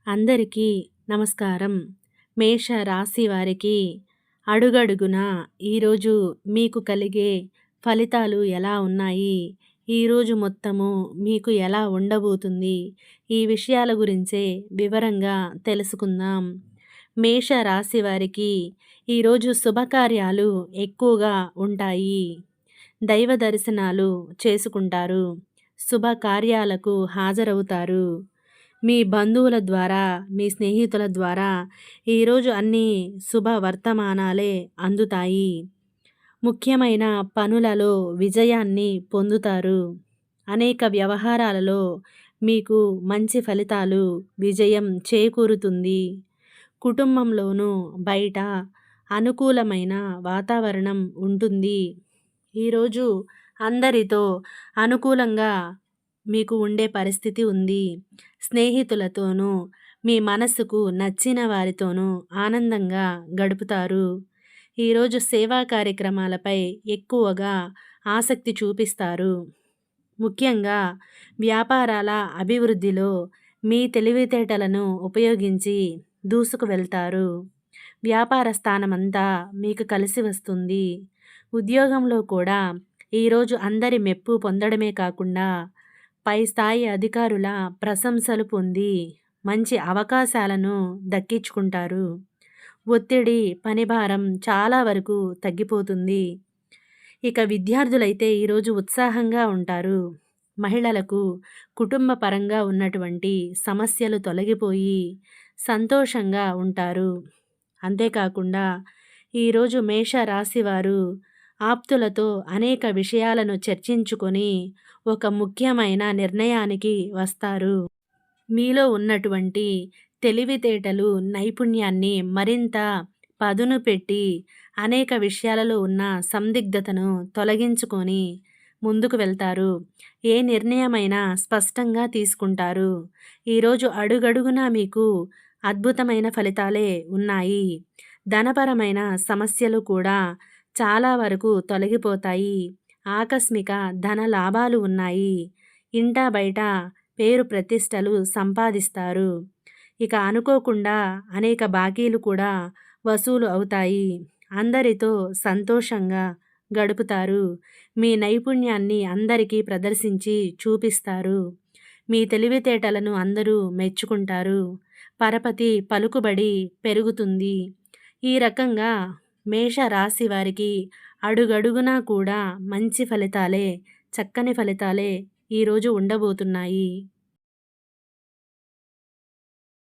అందరికీ నమస్కారం. మేష రాశి వారికి అడుగడుగునా ఈరోజు మీకు కలిగే ఫలితాలు ఎలా ఉన్నాయి? ఈరోజు మొత్తము మీకు ఎలా ఉండబోతుంది? ఈ విషయాల గురించే వివరంగా తెలుసుకుందాం. మేష రాశి వారికి ఈరోజు శుభకార్యాలు ఎక్కువగా ఉంటాయి. దైవ దర్శనాలు చేసుకుంటారు. శుభకార్యాలకు హాజరవుతారు. మీ బంధువుల ద్వారా, మీ స్నేహితుల ద్వారా ఈరోజు అన్ని శుభ వర్తమానాలే అందుతాయి. ముఖ్యమైన పనులలో విజయాన్ని పొందుతారు. అనేక వ్యవహారాలలో మీకు మంచి ఫలితాలు, విజయం చేకూరుతుంది. కుటుంబంలోనూ బయట అనుకూలమైన వాతావరణం ఉంటుంది. ఈరోజు అందరితో అనుకూలంగా మీకు ఉండే పరిస్థితి ఉంది. స్నేహితులతోనూ, మీ మనసుకు నచ్చిన వారితోనూ ఆనందంగా గడుపుతారు. ఈరోజు సేవా కార్యక్రమాలపై ఎక్కువగా ఆసక్తి చూపిస్తారు. ముఖ్యంగా వ్యాపారాల అభివృద్ధిలో మీ తెలివితేటలను ఉపయోగించి దూసుకు వెళ్తారు. వ్యాపార స్థానమంతా మీకు కలిసి వస్తుంది. ఉద్యోగంలో కూడా ఈరోజు అందరి మెప్పు పొందడమే కాకుండా పై స్థాయి అధికారుల ప్రశంసలు పొంది మంచి అవకాశాలను దక్కించుకుంటారు. ఒత్తిడి, పనిభారం చాలా వరకు తగ్గిపోతుంది. ఇక విద్యార్థులైతే ఈరోజు ఉత్సాహంగా ఉంటారు. మహిళలకు కుటుంబ పరంగా ఉన్నటువంటి సమస్యలు తొలగిపోయి సంతోషంగా ఉంటారు. అంతేకాకుండా ఈరోజు మేష రాశివారు ఆప్తులతో అనేక విషయాలను చర్చించుకొని ఒక ముఖ్యమైన నిర్ణయానికి వస్తారు. మీలో ఉన్నటువంటి తెలివితేటలు, నైపుణ్యాన్ని మరింత పదును పెట్టి అనేక విషయాలలో ఉన్న సందిగ్ధతను తొలగించుకొని ముందుకు వెళ్తారు. ఏ నిర్ణయమైనా స్పష్టంగా తీసుకుంటారు. ఈరోజు అడుగడుగునా మీకు అద్భుతమైన ఫలితాలే ఉన్నాయి. ధనపరమైన సమస్యలు కూడా చాలా వరకు తొలగిపోతాయి. ఆకస్మిక ధన లాభాలు ఉన్నాయి. ఇంటా బయట పేరు ప్రతిష్టలు సంపాదిస్తారు. ఇక అనుకోకుండా అనేక బాకీలు కూడా వసూలు అవుతాయి. అందరితో సంతోషంగా గడుపుతారు. మీ నైపుణ్యాన్ని అందరికీ ప్రదర్శించి చూపిస్తారు. మీ తెలివితేటలను అందరూ మెచ్చుకుంటారు. పరపతి పలుకుబడి పెరుగుతుంది. ఈ రకంగా మేష రాశి వారికి అడుగడుగునా కూడా మంచి ఫలితాలే, చక్కని ఫలితాలే ఈరోజు ఉండబోతున్నాయి.